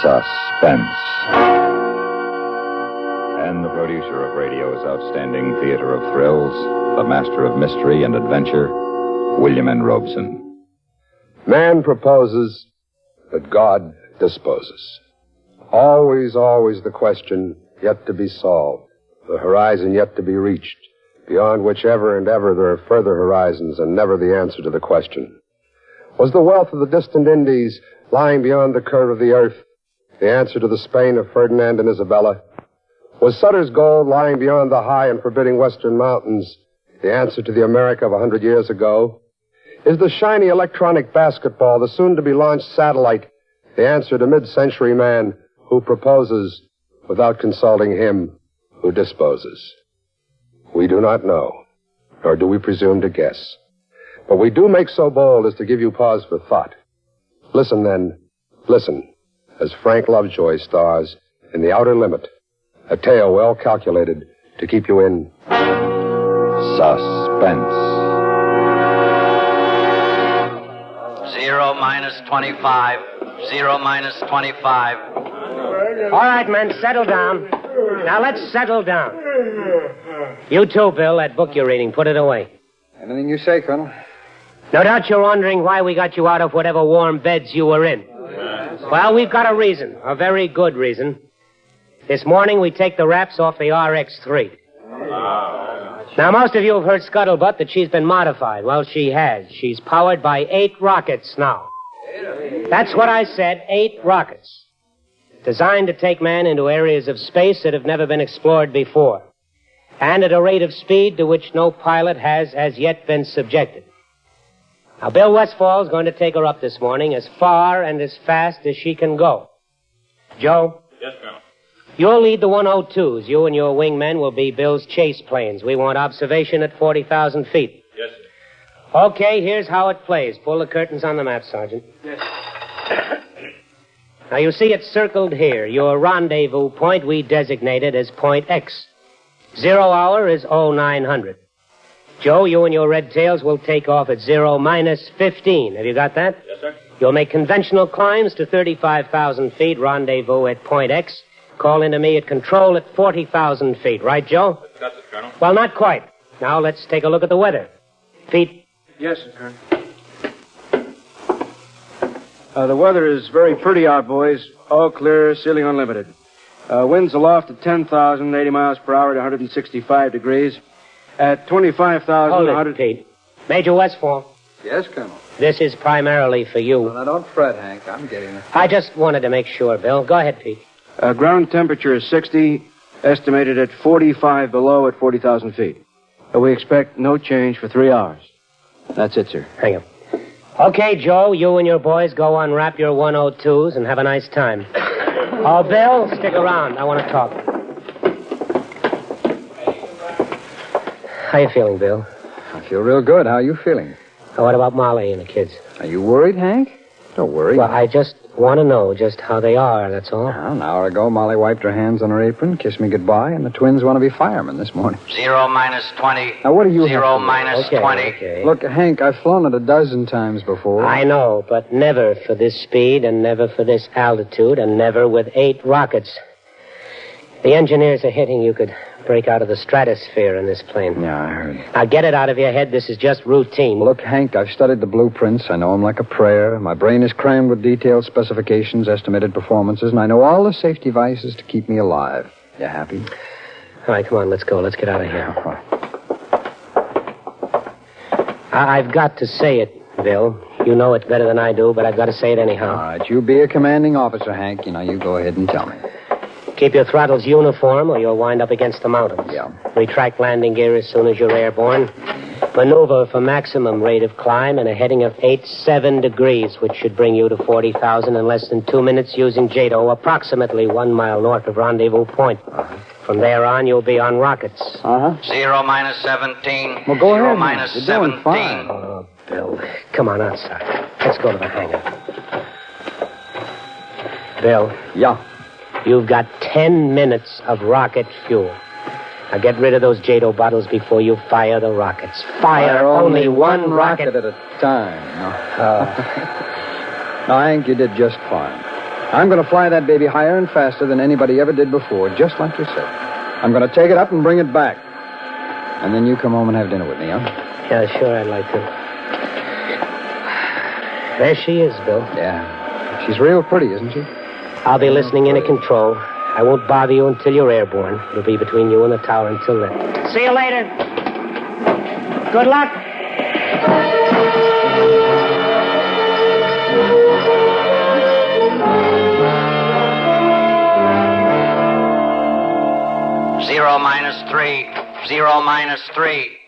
Suspense. And the producer of radio's outstanding theater of thrills, the master of mystery and adventure, William N. Robeson. Man proposes, but God disposes. Always, always the question yet to be solved, the horizon yet to be reached, beyond which ever and ever there are further horizons and never the answer to the question. Was the wealth of the distant Indies lying beyond the curve of the earth the answer to the Spain of Ferdinand and Isabella? Was Sutter's gold lying beyond the high and forbidding western mountains the answer to the America of 100 years ago? Is the shiny electronic basketball, the soon-to-be-launched satellite, the answer to mid-century man who proposes without consulting him who disposes? We do not know, nor do we presume to guess. But we do make so bold as to give you pause for thought. Listen, then, listen, as Frank Lovejoy stars in The Outer Limit, a tale well calculated to keep you in suspense. 0 minus 25. 0 minus 25. All right, men, settle down. Now let's settle down. You too, Bill. That book you're reading, put it away. Anything you say, Colonel. No doubt you're wondering why we got you out of whatever warm beds you were in. Well, we've got a reason, a very good reason. This morning we take the wraps off the RX-3. Now, most of you have heard scuttlebutt that she's been modified. Well, she has. She's powered by 8 rockets now. That's what I said, 8 rockets. Designed to take man into areas of space that have never been explored before. And at a rate of speed to which no pilot has as yet been subjected. Now, Bill Westfall's going to take her up this morning as far and as fast as she can go. Joe? Yes, Colonel. You'll lead the 102s. You and your wingmen will be Bill's chase planes. We want observation at 40,000 feet. Yes, sir. Okay, here's how it plays. Pull the curtains on the map, Sergeant. Yes. Now, you see it circled here. Your rendezvous point we designated as Point X. 0 hour is 0900. Joe, you and your red tails will take off at 0 minus 15. Have you got that? Yes, sir. You'll make conventional climbs to 35,000 feet, rendezvous at Point X. Call into me at control at 40,000 feet. Right, Joe? That's it, Colonel. Well, not quite. Now, let's take a look at the weather. Pete? Yes, sir, Colonel. The weather is very pretty out, boys. All clear, ceiling unlimited. Winds aloft at 10,080 miles per hour at 165 degrees. At 25,000... Hold it, Pete. Major Westfall. Yes, Colonel. This is primarily for you. Well, now, don't fret, Hank. I'm getting it. I just wanted to make sure, Bill. Go ahead, Pete. Ground temperature is 60, estimated at 45 below at 40,000 feet. We expect no change for 3 hours. That's it, sir. Hang on. Okay, Joe, you and your boys go unwrap your 102s and have a nice time. Oh, Bill, stick around. I want to talk. How you feeling, Bill? I feel real good. How are you feeling? What about Molly and the kids? Are you worried, Hank? Don't worry. Well, I just want to know just how they are, that's all. Well, an hour ago, Molly wiped her hands on her apron, kissed me goodbye, and the twins want to be firemen this morning. 0 minus 20. Now, what do you 0 minus Okay, 20. okay. Look, Hank, I've flown it a dozen times before. I know, but never for this speed and never for this altitude and never with 8 rockets. The engineers are hitting you could break out of the stratosphere in this plane. Yeah, I heard. Now, get it out of your head. This is just routine. Look, Hank, I've studied the blueprints. I know them like a prayer. My brain is crammed with detailed specifications, estimated performances, and I know all the safety devices to keep me alive. You happy? All right, come on, let's go. Let's get out of here. I've got to say it, Bill. You know it better than I do, but I've got to say it anyhow. All right, you be a commanding officer, Hank. You know, you go ahead and tell me. Keep your throttles uniform or you'll wind up against the mountains. Yeah. Retract landing gear as soon as you're airborne. Maneuver for maximum rate of climb and a heading of 87 degrees, which should bring you to 40,000 in less than 2 minutes using JATO, approximately 1 mile north of rendezvous point. From there on, you'll be on rockets. 0 minus 17. Well, go 0 ahead. minus You're 17. doing fine. Oh, Bill, come on outside. Let's go to the hangar. Bill. Yeah. You've got 10 minutes of rocket fuel. Now get rid of those JATO bottles before you fire the rockets. Fire only one rocket at a time. No. No, Hank, you did just fine. I'm going to fly that baby higher and faster than anybody ever did before, just like you said. I'm going to take it up and bring it back. And then you come home and have dinner with me, huh? Yeah, sure, I'd like to. There she is, Bill. Yeah. She's real pretty, isn't she? I'll be listening in at control. I won't bother you until you're airborne. It'll be between you and the tower until then. See you later. Good luck. Zero minus 3. 0 minus 3.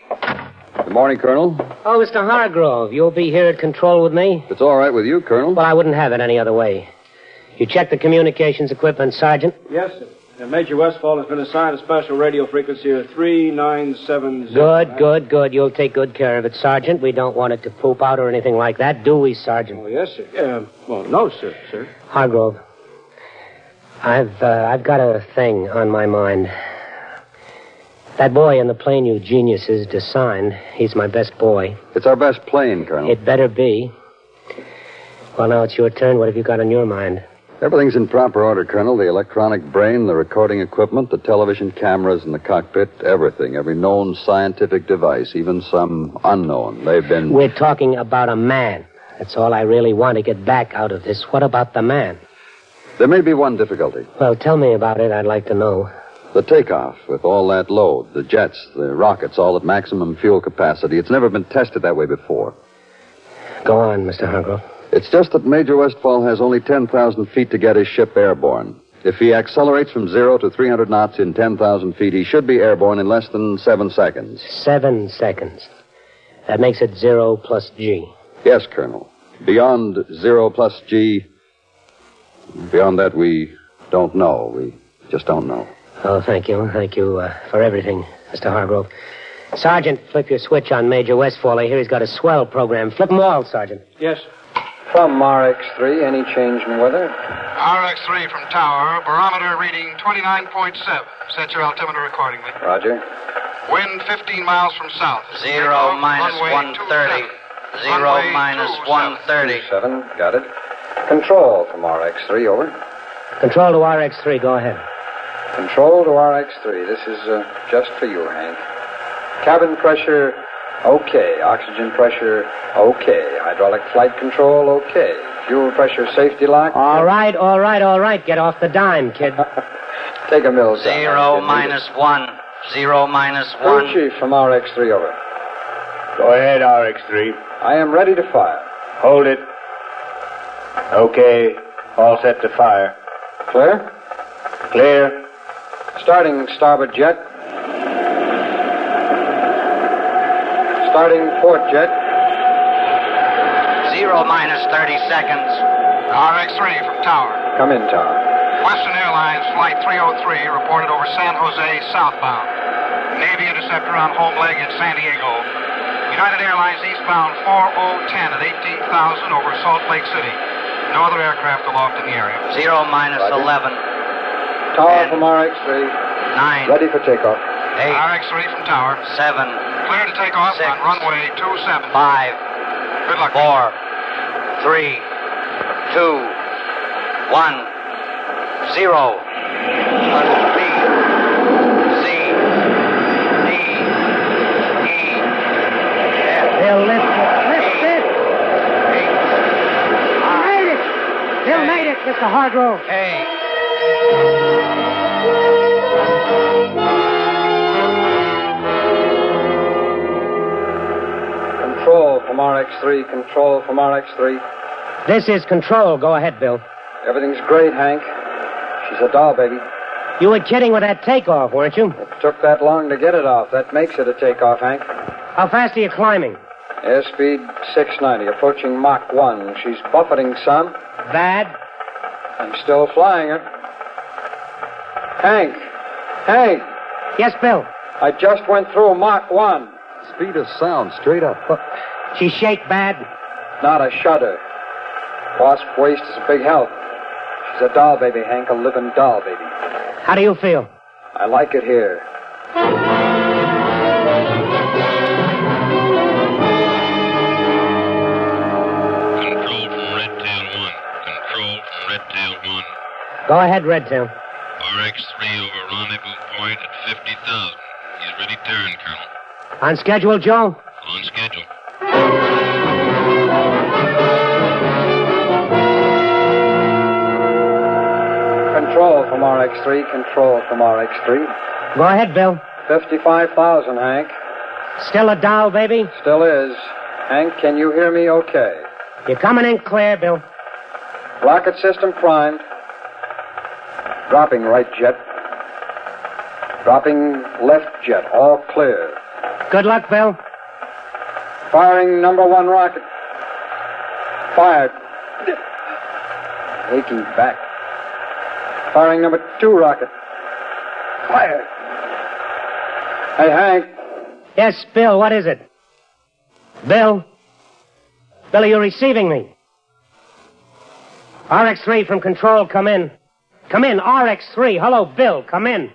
Good morning, Colonel. Oh, Mr. Hargrove, you'll be here at control with me? If it's all right with you, Colonel. Well, I wouldn't have it any other way. You checked the communications equipment, Sergeant? Yes, sir. And Major Westfall has been assigned a special radio frequency of 3970. Good. You'll take good care of it, Sergeant. We don't want it to poop out or anything like that, do we, Sergeant? Oh, yes, sir. Well, no, sir. Hargrove, I've got a thing on my mind. That boy in the plane you geniuses designed, he's my best boy. It's our best plane, Colonel. It better be. Well, now it's your turn. What have you got on your mind? Everything's in proper order, Colonel. The electronic brain, the recording equipment, the television cameras in the cockpit, everything. Every known scientific device, even some unknown. They've been... We're talking about a man. That's all I really want to get back out of this. What about the man? There may be one difficulty. Well, tell me about it. I'd like to know. The takeoff, with all that load, the jets, the rockets, all at maximum fuel capacity. It's never been tested that way before. Go on, Mr. Hargrove. It's just that Major Westfall has only 10,000 feet to get his ship airborne. If he accelerates from 0 to 300 knots in 10,000 feet, he should be airborne in less than 7 seconds. 7 seconds. That makes it 0 plus G. Yes, Colonel. Beyond 0 plus G, beyond that we don't know. We just don't know. Oh, thank you. Thank you for everything, Mr. Hargrove. Sergeant, flip your switch on Major Westfall. I hear he's got a swell program. Flip them all, Sergeant. Yes, sir. From RX-3, any change in weather? RX-3 from tower, barometer reading 29.7. Set your altimeter accordingly. Roger. Wind 15 miles from south. 0 minus 130. 0 minus 130. 7, got it. Control from RX-3, over. Control to RX-3. Go ahead. Control to RX-3. This is just for you, Hank. Cabin pressure, okay. Oxygen pressure, okay. Hydraulic flight control, okay. Fuel pressure safety lock. All right. Get off the dime, kid. Take a mill. 0 minus 1. 0 minus 1. Crew Chief from RX-3, over. Go ahead, RX-3. I am ready to fire. Hold it. Okay. All set to fire. Clear? Clear. Starting starboard jet. Starting port jet. 0 minus 30 seconds. RX-3 from tower. Come in, tower. Western Airlines Flight 303 reported over San Jose southbound. Navy interceptor on home leg in San Diego. United Airlines eastbound 4010 at 18,000 over Salt Lake City. No other aircraft aloft in the area. 0 minus Roger. 11. Tower 10. from RX-3. 9. Ready for takeoff. 8. RX-3 from tower. 7. Clear to take off 6. on runway 27. 5. Good luck. 4. 3. 2. 1. 0. B. C. D. E. F. They'll lift it. Made it. They'll made it, Mr. Hargrove. K. Control from RX-3. Control from RX-3. This is control. Go ahead, Bill. Everything's great, Hank. She's a doll, baby. You were kidding with that takeoff, weren't you? It took that long to get it off. That makes it a takeoff, Hank. How fast are you climbing? Airspeed 690, approaching Mach 1. She's buffeting some. Bad. I'm still flying her. Hank! Yes, Bill. I just went through Mach 1. Speed of sound, straight up. She shake bad. Not a shudder. Wasp waist is a big help. She's a doll baby, Hank, a living doll baby. How do you feel? I like it here. Control from Red Tail 1. Control from Red Tail 1. Go ahead, Redtail. RX-3 over rendezvous point at 50,000. He's ready turn, Colonel. On schedule, Joe? On schedule. Control from RX-3, control from RX-3. Go ahead, Bill. 55,000, Hank. Still a dial, baby? Still is. Hank, can you hear me okay? You're coming in clear, Bill. Rocket system primed. Dropping right jet. Dropping left jet. All clear. Good luck, Bill. Firing number 1 rocket. Fired. Taking back. Firing number 2 rocket. Fired. Hey, Hank. Yes, Bill, what is it? Bill? Bill, are you receiving me? RX-3 from control, come in. Come in, RX-3. Hello, Bill, come in.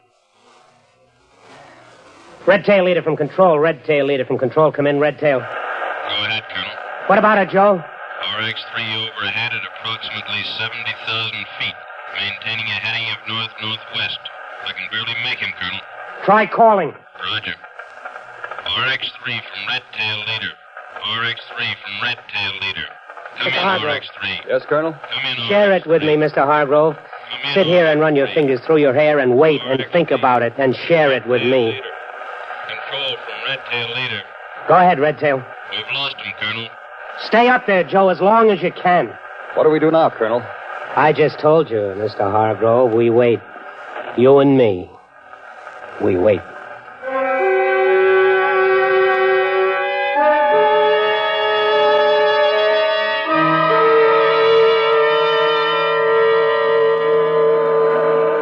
Redtail leader from control, Redtail leader from control, come in, Redtail. Go ahead, Colonel. What about it, Joe? RX-3 overhead at approximately 70,000 feet, maintaining a heading of north-northwest. I can barely make him, Colonel. Try calling. Roger. RX-3 from Redtail leader. RX-3 from Redtail leader. Come Mr. in, Hargrove. RX-3. Yes, Colonel? Come in, Share it RX-3. with me, Mr. Hargrove. Come in, Sit here and run your RX-3. fingers through your hair and wait and think about it and share it with me. Leader. Control from Redtail leader. Go ahead, Redtail. We've lost him, Colonel. Stay up there, Joe, as long as you can. What do we do now, Colonel? I just told you, Mr. Hargrove, we wait. You and me. We wait.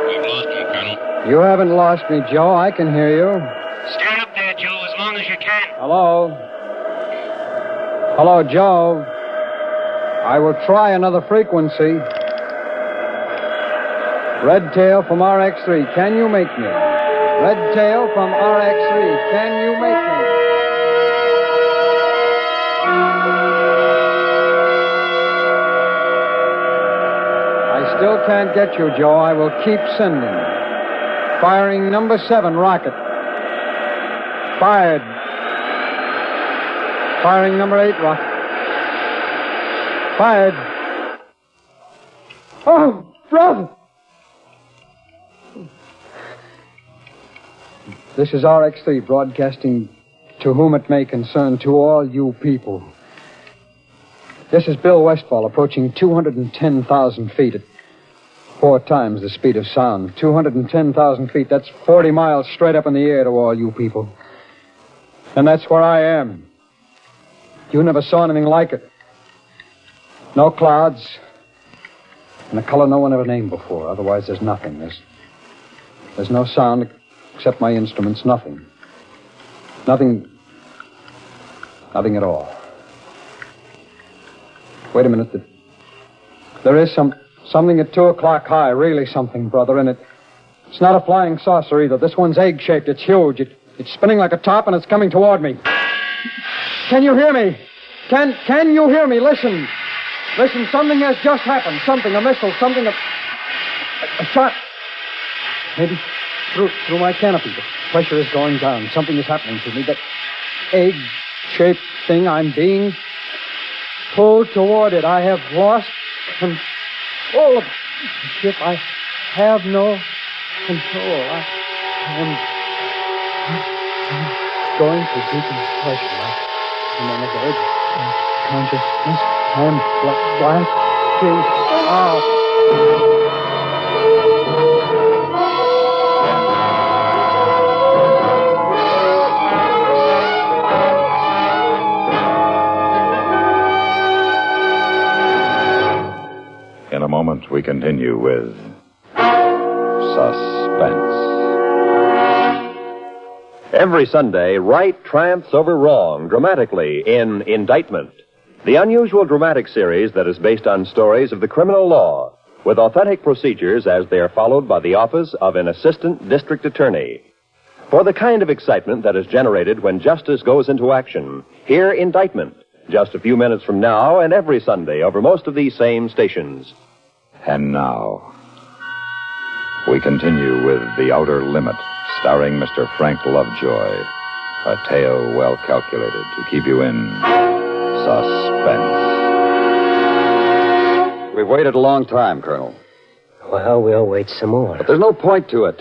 We've lost him, Colonel. You haven't lost me, Joe. I can hear you. Stay up there, Joe, as long as you can. Hello? Hello, Joe. I will try another frequency. Redtail from RX-3, can you make me? Redtail from RX-3, can you make me? I still can't get you, Joe. I will keep sending. Firing number 7 rocket. Fired. Firing number 8 rocket. Fired. Oh, brother! This is RX-3 broadcasting to whom it may concern, to all you people. This is Bill Westfall approaching 210,000 feet at 4 times the speed of sound. 210,000 feet, that's 40 miles straight up in the air to all you people. And that's where I am. You never saw anything like it. No clouds, and a color no one ever named before. Otherwise, there's nothing. There's no sound except my instruments. Nothing. Nothing at all. Wait a minute. There is something at 2 o'clock high. Really something, brother. And it's not a flying saucer either. This one's egg-shaped. It's huge. It's spinning like a top, and it's coming toward me. Can you hear me? Can you hear me? Listen. Listen, something has just happened. Something, a missile, something, a shot. Maybe through my canopy. The pressure is going down. Something is happening to me. That egg-shaped thing, I'm being pulled toward it. I have lost control of the ship. I have no control. I am going to decompression. I'm on the verge of consciousness. I'm blasting out. In a moment, we continue with Suspense. Every Sunday, right triumphs over wrong dramatically in Indictment, the unusual dramatic series that is based on stories of the criminal law, with authentic procedures as they are followed by the office of an assistant district attorney. For the kind of excitement that is generated when justice goes into action, hear Indictment, just a few minutes from now and every Sunday over most of these same stations. And now, We continue with The Outer Limit, starring Mr. Frank Lovejoy. A tale well calculated to keep you in suspense. We've waited a long time, Colonel. Well, we'll wait some more. But there's no point to it.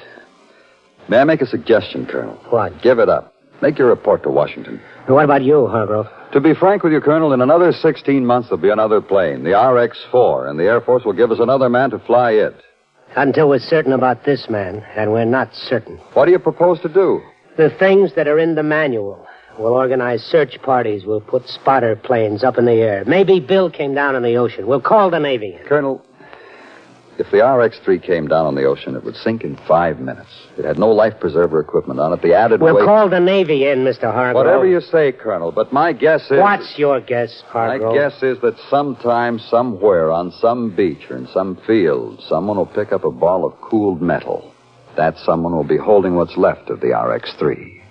May I make a suggestion, Colonel? What? Give it up. Make your report to Washington. What about you, Hargrove? To be frank with you, Colonel, in another 16 months there'll be another plane, the RX-4, and the Air Force will give us another man to fly it. Not until we're certain about this man, and we're not certain. What do you propose to do? The things that are in the manual. We'll organize search parties. We'll put spotter planes up in the air. Maybe Bill came down in the ocean. We'll call the Navy in. Colonel, if the RX-3 came down on the ocean, it would sink in 5 minutes. It had no life preserver equipment on it. The added weight... We'll call the Navy in, Mr. Hargrove. Whatever you say, Colonel, but my guess is... What's your guess, Hargrove? My guess is that sometime, somewhere, on some beach or in some field, someone will pick up a ball of cooled metal. That someone will be holding what's left of the RX-3.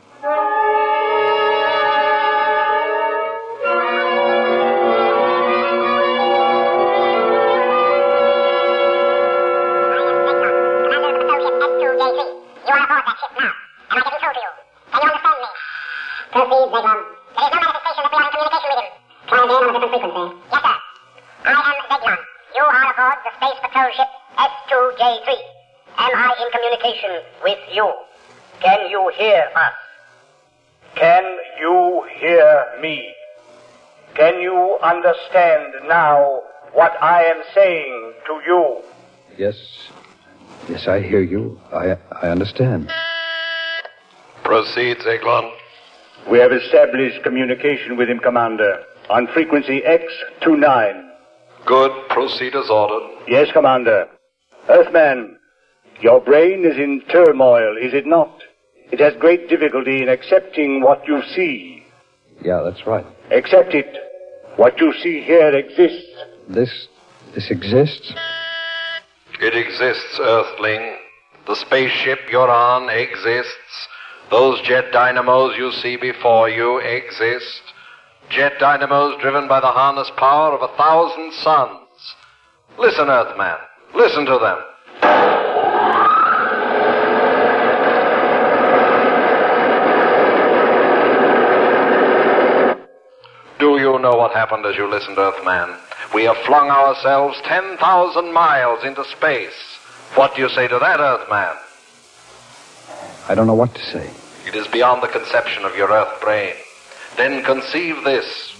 With you. Can you hear us? Can you hear me? Can you understand now what I am saying to you? Yes. Yes, I hear you. I understand. Proceed, Zeglon. We have established communication with him, Commander, on frequency X29. Good. Proceed as ordered. Yes, Commander. Earthman, your brain is in turmoil, is it not? It has great difficulty in accepting what you see. Yeah, that's right. Accept it. What you see here exists. This exists? It exists, Earthling. The spaceship you're on exists. Those jet dynamos you see before you exist. Jet dynamos driven by the harness power of 1,000 suns. Listen, Earthman. Listen to them. Do you know what happened as you listened, Earthman? We have flung ourselves 10,000 miles into space. What do you say to that, Earthman? I don't know what to say. It is beyond the conception of your Earth brain. Then conceive this.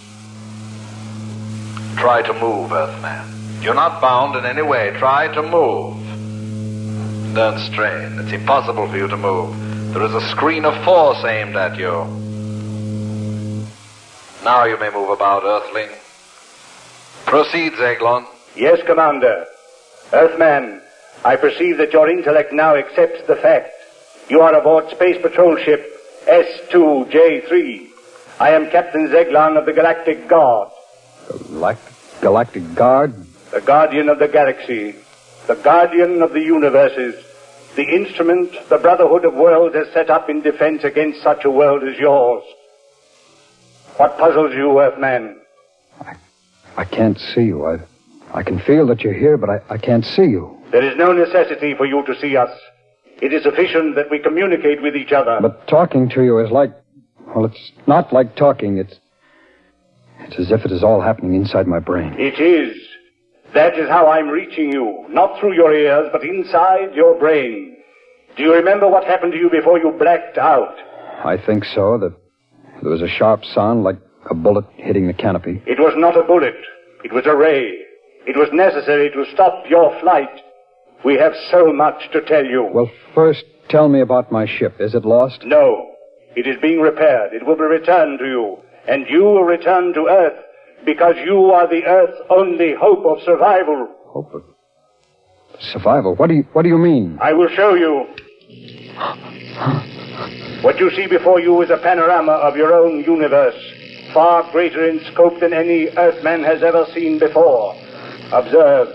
Try to move, Earthman. You're not bound in any way. Try to move. Don't strain. It's impossible for you to move. There is a screen of force aimed at you. Now you may move about, Earthling. Proceed, Zeglon. Yes, Commander. Earthman, I perceive that your intellect now accepts the fact. You are aboard Space Patrol Ship S2J3. I am Captain Zeglon of the Galactic Guard. Galactic Guard? The guardian of the galaxy. The guardian of the universes. The instrument the Brotherhood of Worlds has set up in defense against such a world as yours. What puzzles you, Earthman? I can't see you. I can feel that you're here, but I can't see you. There is no necessity for you to see us. It is sufficient that we communicate with each other. But talking to you is like... Well, it's not like talking. It's as if it is all happening inside my brain. It is. That is how I'm reaching you. Not through your ears, but inside your brain. Do you remember what happened to you before you blacked out? I think so. That there was a sharp sound like a bullet hitting the canopy. It was not a bullet. It was a ray. It was necessary to stop your flight. We have so much to tell you. Well, first, tell me about my ship. Is it lost? No. It is being repaired. It will be returned to you. And you will return to Earth because you are the Earth's only hope of survival. Hope of survival? What do you mean? I will show you. What you see before you is a panorama of your own universe, far greater in scope than any Earthman has ever seen before. Observe.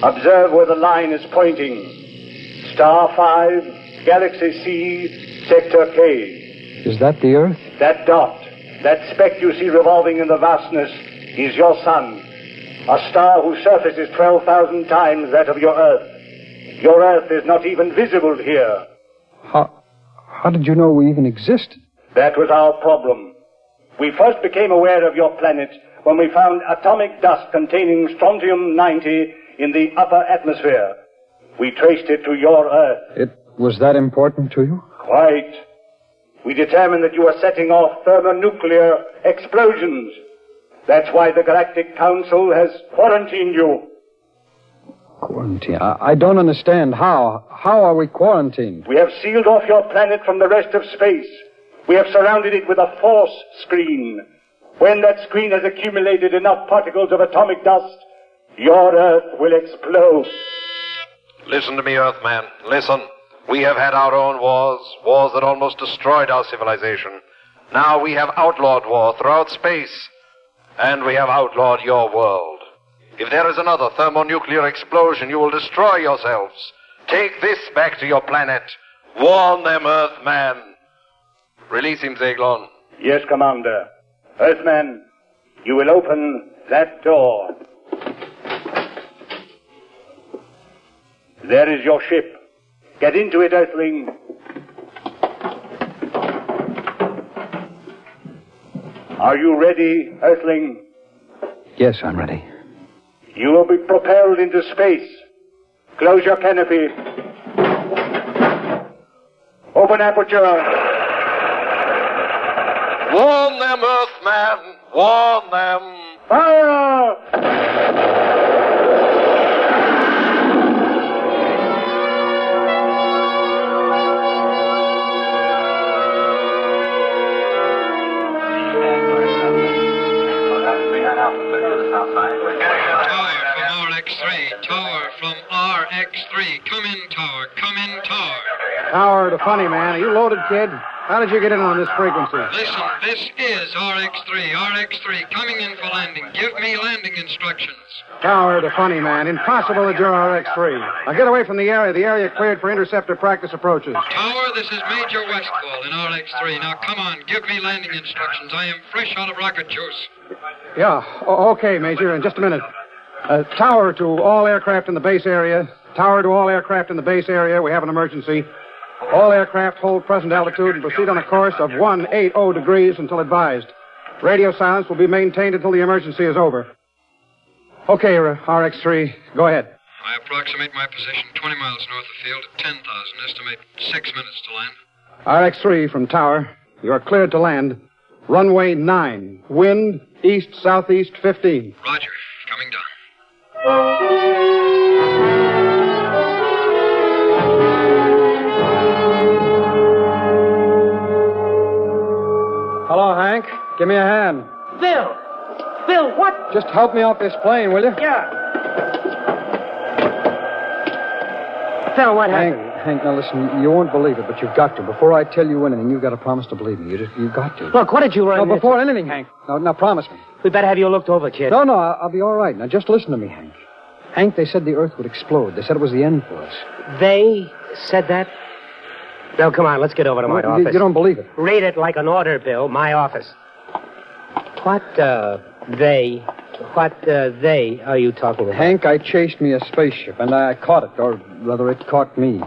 Observe where the line is pointing. Star 5, Galaxy C, Sector K. Is that the Earth? That dot, that speck you see revolving in the vastness, is your sun. A star whose surface is 12,000 times that of your Earth. Your Earth is not even visible here. How did you know we even existed? That was our problem. We first became aware of your planet when we found atomic dust containing strontium-90 in the upper atmosphere. We traced it to your Earth. It was that important to you? Quite. We determined that you were setting off thermonuclear explosions. That's why the Galactic Council has quarantined you. Quarantine? I don't understand. How? How are we quarantined? We have sealed off your planet from the rest of space. We have surrounded it with a force screen. When that screen has accumulated enough particles of atomic dust, your Earth will explode. Listen to me, Earthman. Listen. We have had our own wars, wars that almost destroyed our civilization. Now we have outlawed war throughout space, and we have outlawed your world. If there is another thermonuclear explosion, you will destroy yourselves. Take this back to your planet. Warn them, Earthman. Release him, Zaglon. Yes, Commander. Earthman, you will open that door. There is your ship. Get into it, Earthling. Are you ready, Earthling? Yes, I'm ready. You will be propelled into space. Close your canopy. Open aperture. Warn them, Earthman. Warn them. Fire! Tower from RX3. Come in, Tower. Come in, Tower. Tower, the funny man. Are you loaded, kid? How did you get in on this frequency? Listen, this is RX3. RX3 coming in for landing. Give me landing instructions. Tower, the funny man. Impossible that you're RX3. Now get away from the area. The area cleared for interceptor practice approaches. Tower, this is Major Westfall in RX3. Now come on, give me landing instructions. I am fresh out of rocket juice. Yeah, okay, Major. In just a minute. Tower to all aircraft in the base area. Tower to all aircraft in the base area. We have an emergency. All aircraft hold present altitude and proceed on a course of 180 degrees until advised. Radio silence will be maintained until the emergency is over. Okay, RX-3, go ahead. I approximate my position 20 miles north of field at 10,000. Estimate 6 minutes to land. RX-3 from Tower. You are cleared to land. Runway 9. Wind east-southeast 15. Roger. Coming down. Hello, Hank. Give me a hand. Bill! Bill, what? Just help me off this plane, will you? Yeah. Bill, what happened? Hank, now listen, you won't believe it, but you've got to. Before I tell you anything, you've got to promise to believe me. You've got to. Look, what did you run No, before anything, Hank. Now promise me. We better have you looked over, kid. No, I'll be all right. Now, just listen to me, Hank. Hank, they said the Earth would explode. They said it was the end for us. They said that? No, come on, let's get over to my office. You don't believe it. Read it like an order, Bill. My office. What they are you talking about? Hank, I chased me a spaceship, and I caught it, or rather, it caught me.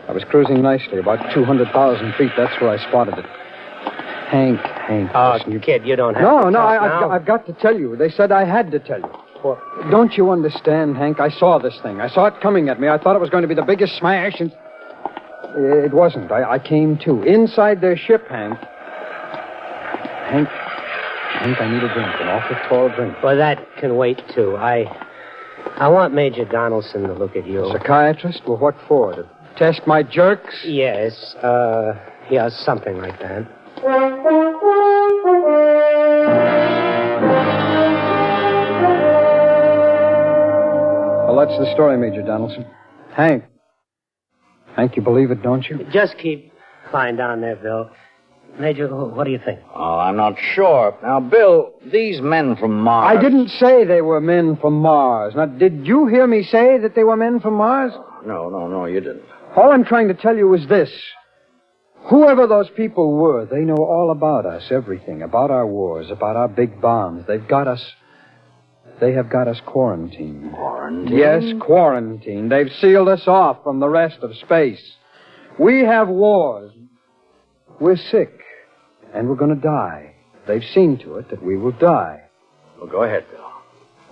I was cruising nicely, about 200,000 feet. That's where I spotted it. Hank. Oh, listen, kid, you don't have to. No, I've I've got to tell you. They said I had to tell you. Well, don't you understand, Hank? I saw this thing. I saw it coming at me. I thought it was going to be the biggest smash, and it wasn't. I came to. Inside their ship, Hank, I need a drink, an awful tall drink. Well, that can wait, too. I want Major Donaldson to look at you. A psychiatrist? Well, what for? To test my jerks? Yes, something like that. Well, that's the story, Major Donaldson. Hank, you believe it, don't you? Just keep lying down there, Bill. Major, what do you think? Oh, I'm not sure. Now, Bill, these men from Mars... I didn't say they were men from Mars. Now, did you hear me say that they were men from Mars? No, you didn't. All I'm trying to tell you is this. Whoever those people were, they know all about us, everything, about our wars, about our big bombs. They've got us They have got us quarantined. Quarantined? Yes, quarantined. They've sealed us off from the rest of space. We have wars. We're sick, and we're going to die. They've seen to it that we will die. Well, go ahead, Bill.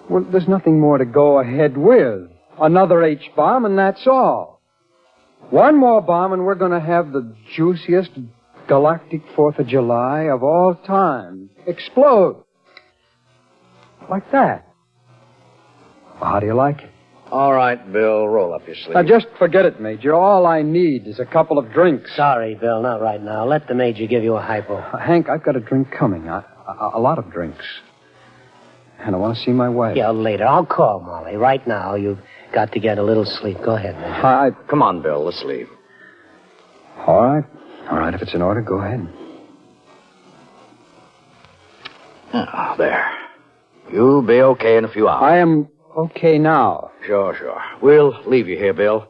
Well, there's nothing more to go ahead with. Another H-bomb, and that's all. One more bomb, and we're going to have the juiciest galactic 4th of July of all time. Explode. Like that. Well, how do you like it? All right, Bill, roll up your sleeve. Now, just forget it, Major. All I need is a couple of drinks. Sorry, Bill, not right now. Let the Major give you a hypo. Hank, I've got a drink coming. A lot of drinks. And I want to see my wife. Yeah, later. I'll call Molly. Right now, you've got to get a little sleep. Go ahead, Major. Come on, Bill, let's leave. All right. All right, if it's in order, go ahead. Oh, there. You'll be okay in a few hours. I am okay now. Sure. We'll leave you here, Bill.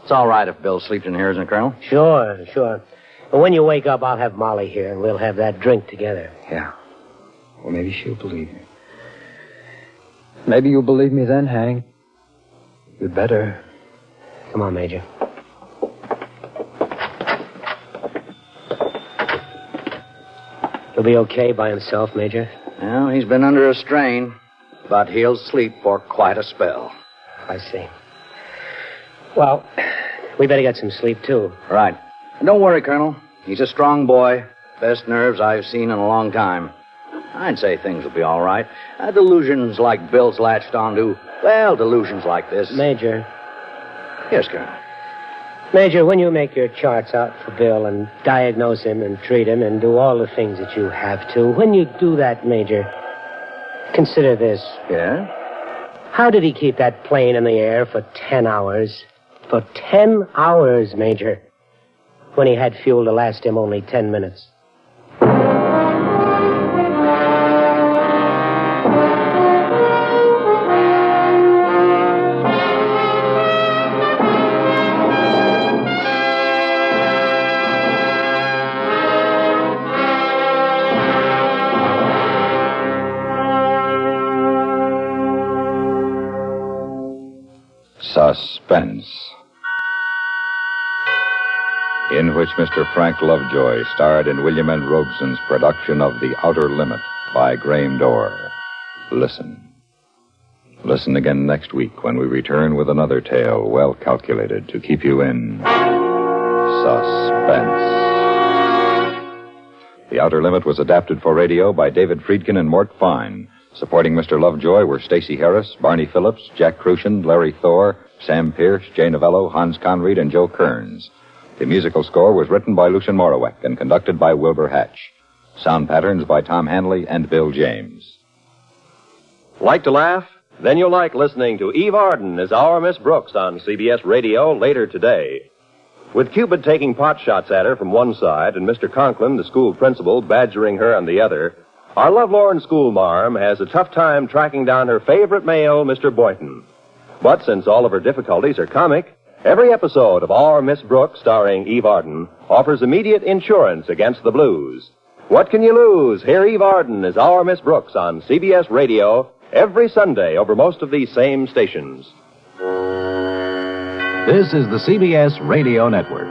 It's all right if Bill sleeps in here, isn't it, Colonel? Sure. But when you wake up, I'll have Molly here, and we'll have that drink together. Yeah. Well, maybe she'll believe me. Maybe you'll believe me then, Hank. You'd better. Come on, Major. He'll be okay by himself, Major. Well, he's been under a strain, but he'll sleep for quite a spell. I see. Well, we better get some sleep, too. Right. And don't worry, Colonel. He's a strong boy. Best nerves I've seen in a long time. I'd say things will be all right. Delusions like Bill's latched onto, well, delusions like this. Major. Yes, Colonel. Major, when you make your charts out for Bill and diagnose him and treat him and do all the things that you have to, when you do that, Major, consider this. Yeah? How did he keep that plane in the air for 10 hours? For 10 hours, Major, when he had fuel to last him only 10 minutes. Suspense, in which Mr. Frank Lovejoy starred in William N. Robeson's production of The Outer Limit by Graham Dorr. Listen. Listen again next week when we return with another tale well calculated to keep you in suspense. The Outer Limit was adapted for radio by David Friedkin and Mort Fine. Supporting Mr. Lovejoy were Stacey Harris, Barney Phillips, Jack Crucian, Larry Thor, Sam Pierce, Jay Novello, Hans Conried, and Joe Kearns. The musical score was written by Lucien Morawek and conducted by Wilbur Hatch. Sound patterns by Tom Hanley and Bill James. Like to laugh? Then you'll like listening to Eve Arden as our Miss Brooks on CBS Radio later today. With Cupid taking pot shots at her from one side and Mr. Conklin, the school principal, badgering her on the other, our lovelorn schoolmarm has a tough time tracking down her favorite male, Mr. Boynton. But since all of her difficulties are comic, every episode of Our Miss Brooks, starring Eve Arden, offers immediate insurance against the blues. What can you lose? Hear Eve Arden as Our Miss Brooks on CBS Radio every Sunday over most of these same stations. This is the CBS Radio Network.